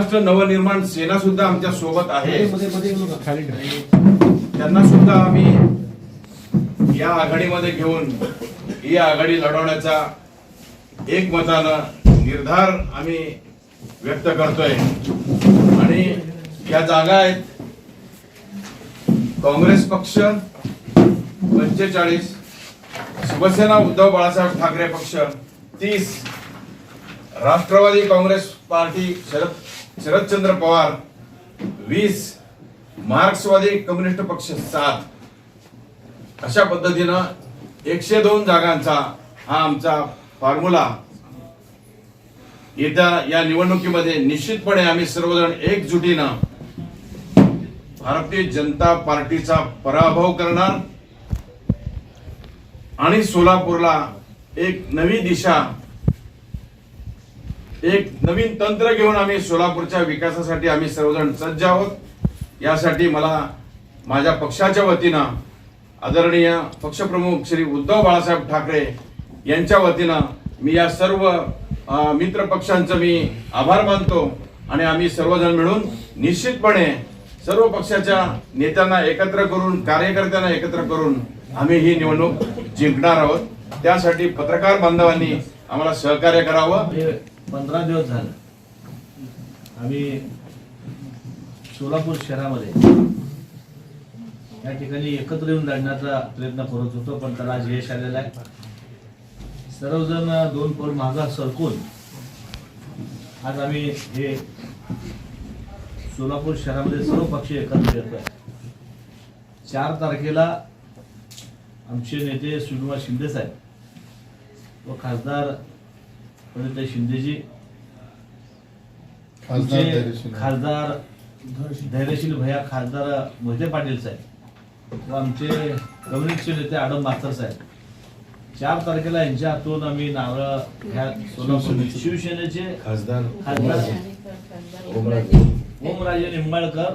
महाराष्ट्र नवनिर्माण सेना सुद्धा आमच्या सोबत आहे। त्यांना सुद्धा आम्ही या आघाडीमध्ये घेऊन ही आघाडी लढवण्याचा एकमतानं निर्धार आम्ही व्यक्त करतोय। आणि या जागा आहेत काँग्रेस पक्ष 45, शिवसेना उद्धव बाळासाहेब ठाकरे पक्ष 30, राष्ट्रवादी काँग्रेस पार्टी शरदचंद्र पवार 20, मार्क्सवादी कम्युनिस्ट पक्ष 7, अशा पद्धतीनं 102 जागांचा हा आमचा फॉर्म्युला येत्या या निवडणुकीमध्ये निश्चितपणे आम्ही सर्वजण एकजुटीनं भारतीय जनता पार्टीचा पराभव करणार आणि सोलापूरला एक नवी दिशा, एक नवीन तंत्र घेऊन आम्ही सोलापूरच्या विकासासाठी आम्ही सर्वजण सज्ज आहोत। यासाठी मला माझ्या पक्षाच्या वतीनं आदरणीय पक्षप्रमुख श्री उद्धव बाळासाहेब ठाकरे यांच्या वतीनं मी या सर्व मित्र पक्षांचं मी आभार मानतो आणि आम्ही सर्वजण मिळून निश्चितपणे सर्व पक्षाच्या नेत्यांना एकत्र करून, कार्यकर्त्यांना एकत्र करून आम्ही ही निवडणूक जिंकणार आहोत। त्यासाठी पत्रकार बांधवांनी आम्हाला सहकार्य करावं। 15 दिवस झाले आम्ही सोलापूर शहरामध्ये या ठिकाणी एकत्र येऊन लढण्याचा प्रयत्न करत होतो, पण त्याला आज यश आलेलं आहे। सर्वजण 2 पाऊल मागे सरकून आज आम्ही हे सोलापूर शहरामध्ये सर्व पक्ष एकत्र येतोय। 4 तारखेला आमचे नेते श्रीनिवास शिंदे साहेब व खासदार प्रणिताई शिंदेजी, खासदार धैर्यशील भैया खासदार मोहिते पाटील साहेब व आमचे कम्युनिस्टचे नेते आडम मास्तर साहेब 4 तारखेला यांच्या हातून आम्ही नारळ ह्या सोलापूर शिवसेनेचे खासदार ओमराजे निंबाळकर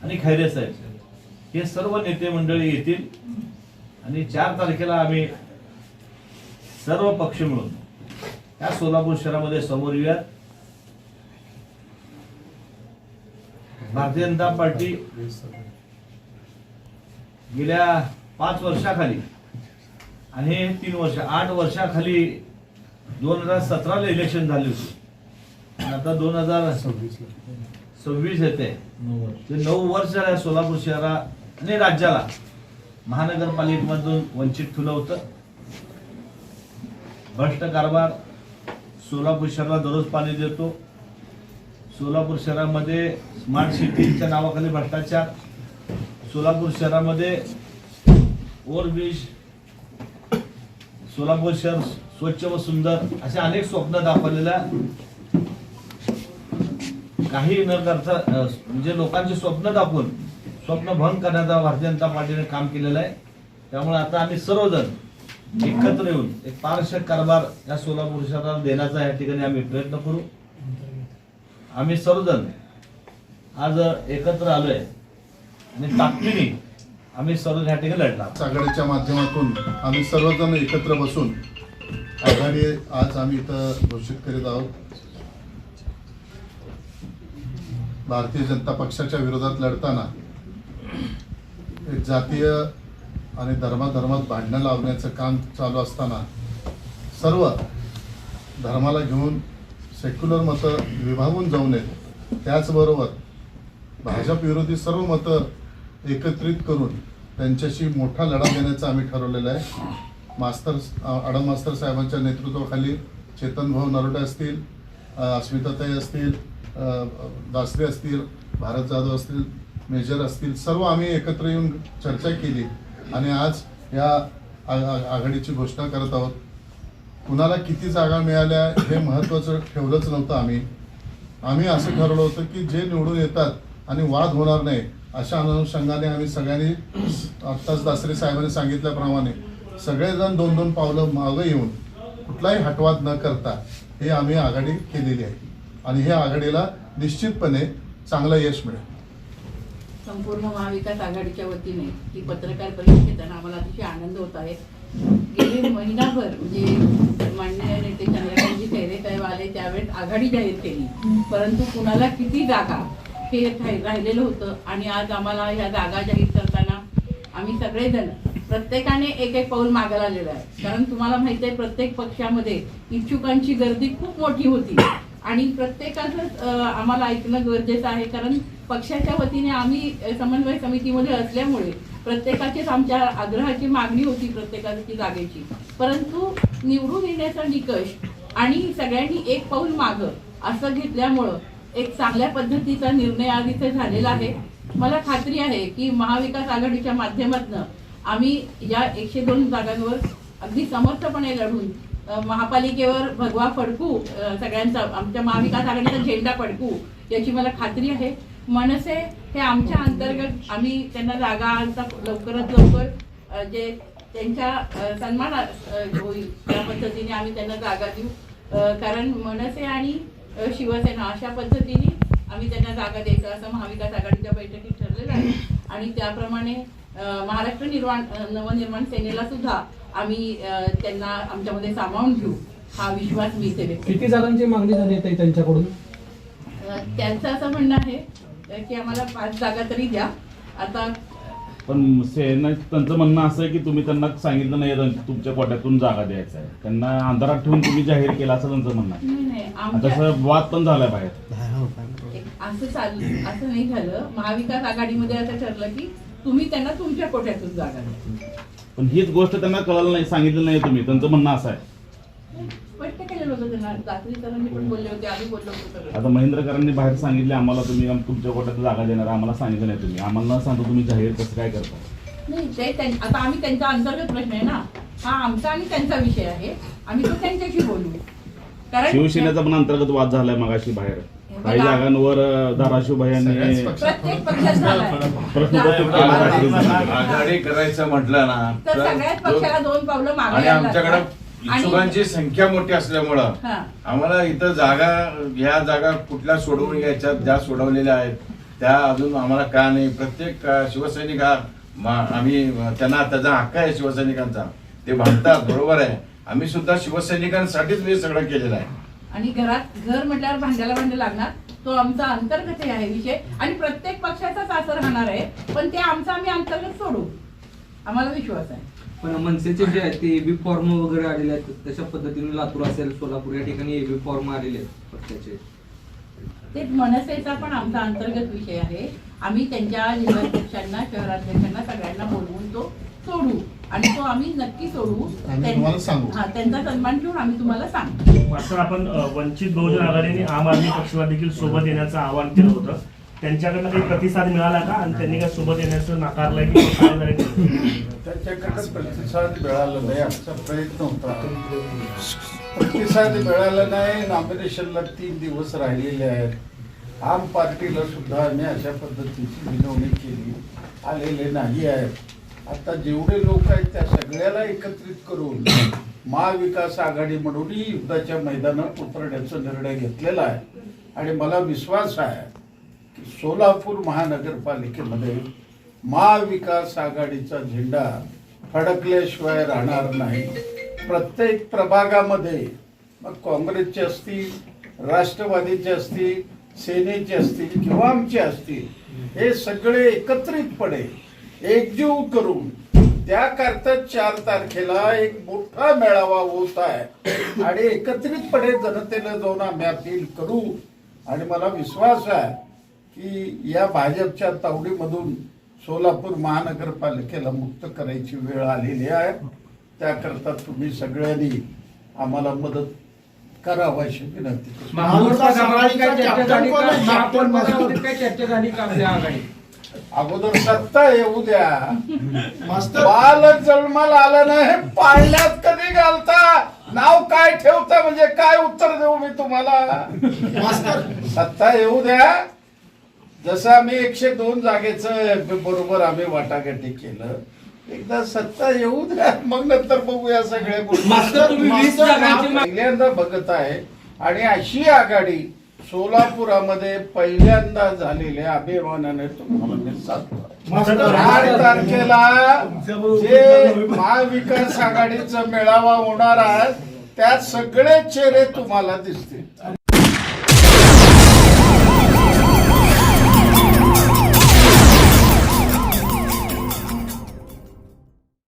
आणि खैरे साहेब हे सर्व नेते मंडळी येतील आणि 4 तारखेला आम्ही सर्व पक्ष मिळून या सोलापूर शहरामध्ये समोर येऊयात। भारतीय जनता पार्टी गेल्या 5 वर्षाखाली आणि हे 3 वर्ष 8 वर्षाखाली 2017ला इलेक्शन झाली होती आणि आता 2026 येते। 9 वर्ष झाले सोलापूर शहरा आणि राज्याला महानगरपालिकेमधून वंचित ठेवलं होतं। भ्रष्ट कारभार, सोलापूर शहराला दररोज पाणी देतो, सोलापूर शहरामध्ये स्मार्ट सिटीच्या नावाखाली भ्रष्टाचार, सोलापूर शहरामध्ये ओव्हरब्रिज, सोलापूर शहर स्वच्छ व सुंदर असे अनेक स्वप्न दाखवलेल्या, काही न करता म्हणजे लोकांचे स्वप्न दाखवून स्वप्न भंग करण्याचा भारतीय जनता पार्टीने काम केलेलं आहे। त्यामुळे आता आम्ही सर्वजण एकत्र येऊन एक पारदर्शक कारभार या सोलापूर शहराला देण्याचा या ठिकाणी आम्ही प्रयत्न करू। आम्ही सर्वजण आज एकत्र आलोय आणि ताकदीने आम्ही सर्व या ठिकाणी लढणार। आघाडीच्या माध्यमातून आम्ही सर्वजण एकत्र बसून आघाडी आज आम्ही इथं घोषित करीत आहोत। भारतीय जनता पक्षाच्या विरोधात लढताना एक जातीय आणि धर्माधर्मात भांडणं लावण्याचं काम चालू असताना सर्व धर्माला घेऊन सेक्युलर मतं विभागून जाऊ नयेत, त्याचबरोबर भाजप विरोधी सर्व मतं एकत्रित करून त्यांच्याशी मोठा लढा देण्याचं आम्ही ठरवलेलं आहे। आडम मास्तर साहेबांच्या नेतृत्वाखाली चेतन भाऊ नरोटे असतील, अस्मिताताई असतील, दासरे असतील, भारत जाधव असतील, मेजर असतील, सर्व आम्ही एकत्र येऊन चर्चा केली आणि आज या आघाडीची घोषणा करत आहोत। कुणाला किती जागा मिळाल्या हे महत्त्वाचं ठेवलंच नव्हतं। आम्ही असं ठरवलं होतं की जे निवडून येतात आणि वाद होणार नाही अशा अनुषंगाने आम्ही सगळ्यांनी आत्ताच दासरे साहेबांनी सांगितल्याप्रमाणे सगळेजण 2-2 पावलं मागे येऊन कुठलाही हटवाद न करता हे आम्ही आघाडी केलेली आहे आणि हे आघाडीला निश्चितपणे चांगलं यश मिळेल। संपूर्ण महाविकास आघाडीच्या वतीने ही पत्रकार परिषद घेताना आम्हाला अतिशय आनंद होत आहे। गेली महिनाभर म्हणजे माननीय नेते चंद्रकांत रामजी खैरे साहेब आले त्यावेळेस आघाडी जाहीर केली, परंतु कुणाला किती जागा हे राहिलेलं होतं. आणि आज आम्हाला ह्या जागा जाहीर करताना आम्ही सगळेजण प्रत्येकाने एक एक पाऊल मागायला आलेलं आहे. कारण तुम्हाला माहिती आहे प्रत्येक पक्षामध्ये इच्छुकांची गर्दी खूप मोठी होती आणि प्रत्येकाचं आम्हाला ऐकणं गरजेचं आहे. कारण पक्षाच्या वतीने आम्ही समन्वय समितीमध्ये असल्यामुळे प्रत्येकाचीच आमच्या आग्रहाची मागणी होती प्रत्येकाची जागेची. परंतु निवडून येण्याचा निकष आणि सगळ्यांनी एक पाऊल मागं असं घेतल्यामुळं एक चांगल्या पद्धतीचा निर्णय आज इथे झालेला आहे. मला खात्री आहे की महाविकास आघाडीच्या माध्यमातून आम्ही या 102 जागांवर अगदी समर्थपणे लढून महापालिकेवर भगवा फडकू, सगळ्यांचा आमच्या महाविकास आघाडीचा झेंडा फडकू याची मला खात्री आहे. मनसे हे आमच्या अंतर्गत आम्ही त्यांना जागा लवकरात लवकर जे त्यांच्या सन्मान होईल त्या पद्धतीने आम्ही त्यांना जागा देऊ. कारण मनसे आणि शिवसेना अशा पद्धतीने आम्ही त्यांना जागा द्यायचं असं महाविकास आघाडीच्या बैठकीत ठरलेलं आहे. आणि त्याप्रमाणे महाराष्ट्र नवनिर्माण सेनेला सुद्धा आम्ही त्यांना आमच्यामध्ये सामावून घेऊ हा विश्वास मी इथे व्यक्त करते. किती जागांची मागणी झाली आहे त्यांच्याकडून? त्यांचं असं म्हणणं आहे की आम्हाला 5 जागा तरी द्या. आता पण त्यांचं म्हणणं असं आहे की तुम्ही त्यांना सांगितलं नाही तुमच्या कोट्यातून जागा द्यायचा आहे, त्यांना अंधारात ठेवून तुम्ही जाहीर केला असं त्यांचं म्हणणं आहे. नाही आता असं वाद पण झालाय बाहेर. असं नाही झालं. महाविकास आघाडीमध्ये असं ठरलं की तुम्ही त्यांना तुमच्या कोट्यातून जागा द्या. पण हीच गोष्ट त्यांना कळलं नाही, सांगितलं नाही तुम्ही, त्यांचं म्हणणं असं आहे. स्पष्ट केलेलं होतं त्यांना. रात्री सरांनी पण बोलले होते, आम्ही बोललो होतो सगळं. आता महेंद्रकरांनी बाहेर सांगितले आम्हाला तुम्ही तुमच्या कोट्यात जागा देणार, आम्हाला सांगितलं नाही तुम्ही, आम्हाला न सांगतो तुम्ही जाहीर कसं काय करता? नाही ते आता आम्ही त्यांचा अंतर्गत प्रश्न आहे ना, हा आमचा आणि त्यांचा विषय आहे. आम्ही तो त्यांच्याशी बोलू. कारण शिवसेनेचा पण अंतर्गत वाद झालाय मगाशी बाहेर काही जागांवर धाराशिव भैयांनी प्रत्येक पक्षात झालाय. प्रश्नोत्तर केला रात्री. आघाडी करायचं म्हटलं ना तर सगळ्याच पक्षाला 2 पावलं मागे आणि यायला आमच्याकडे लागतात. इच्छुकांची संख्या मोठी असल्यामुळं हा. आम्हाला इथं ह्या जागा कुठल्या सोडवून घ्यायच्या, ज्या सोडवलेल्या आहेत त्या अजून आम्हाला का नाही. प्रत्येक शिवसैनिक आम्ही त्यांना त्याचा हक्क आहे शिवसैनिकांचा, ते भांडतात, बरोबर आहे. आम्ही सुद्धा शिवसैनिकांसाठीच हे सगळं केलेलं आहे. आणि घर म्हटल्यावर भांड्याला लागणार, तो आमचा अंतर्गत आहे विषय. आणि प्रत्येक पक्षाचाच असं राहणार आहे, पण ते आमचा आम्ही अंतर्गत सोडू, आम्हाला विश्वास आहे. पण मनसेचे जे आहेत ते एबी फॉर्म वगैरे आलेले आहेत, तशा पद्धतीने लातूर असेल, सोलापूर या ठिकाणी एबी फॉर्म आलेले आहेत पक्षाचे. ते मनसेचा पण आमचा अंतर्गत विषय आहे. आम्ही त्यांच्या जिल्हाध्यक्षांना, शहराध्यक्षांना सगळ्यांना बोलवून तो सोडू आणि तो आम्ही नक्की सोडू. आम्ही तुम्हाला सांगू. हा, त्यांचा सन्मान ठेवून आम्ही तुम्हाला सांगू. मात्र आपण वंचित बहुजन आघाडीने आम आदमी पक्षाला देखील सोबत येण्याचं आवाहन केलं होतं, त्यांच्याकडनं काही प्रतिसाद मिळाला का आणि त्यांनी काय सोबत येण्याचं नाकारलंय की काय झालंय? त्यांच्याकडे प्रतिसाद मिळाला नाही, आमचा प्रयत्न होता. प्रतिसाद मिळाला नाही. नॉमिनेशनला 3 दिवस राहिलेले आहेत. आम पार्टीला सुद्धा आम्ही अशा पद्धतीची विनवणी केली, आलेले नाही आहेत. आता जेवढे लोक आहेत त्या सगळ्याला एकत्रित करून महाविकास आघाडी म्हणूनही युद्धाच्या मैदानात उतरण्याचा निर्णय घेतलेला आहे. आणि मला विश्वास आहे की सोलापूर महानगरपालिकेमध्ये महाविकास आघाडीचा झेंडा फडकल्याशिवाय राहणार नाही. प्रत्येक प्रभागामध्ये मग काँग्रेसचे असतील, राष्ट्रवादीचे असतील, सेनेचे असतील किंवा आमचे असतील, हे सगळे एकत्रितपणे एकजीव करून त्याकरता 4 तारखेला एक मोठा मेळावा होत आहे आणि एकत्रितपणे जनतेला जाऊन आम्ही अपील करू. आणि मला विश्वास आहे की या भाजपच्या तावडीमधून सोलापूर महानगरपालिकेला मुक्त करायची वेळ आलेली आहे. त्याकरता तुम्ही सगळ्यांनी आम्हाला मदत करावं अशी विनंती करतो. अगोदर सत्ता येऊ द्या. बाल जन्माला आलं नाही, पाळण्यात कधी घालता, नाव काय ठेवता, म्हणजे काय उत्तर देऊ मी तुम्हाला. सत्ता येऊ द्या. जसं आम्ही 102 जागेचं बरोबर आम्ही वाटाघाटी केलं, एकदा सत्ता येऊ द्या, मग नंतर बघूया सगळ्या गोष्टी. पहिल्यांदा बघत आहे आणि अशी आघाडी सोलापुरामध्ये पहिल्यांदा झालेले अभिमानाने तुम्हाला मी सांगतो. 8 तारखेला जे महाविकास आघाडीचा मेळावा होणार आहे त्यात सगळे चेहरे तुम्हाला दिसतील.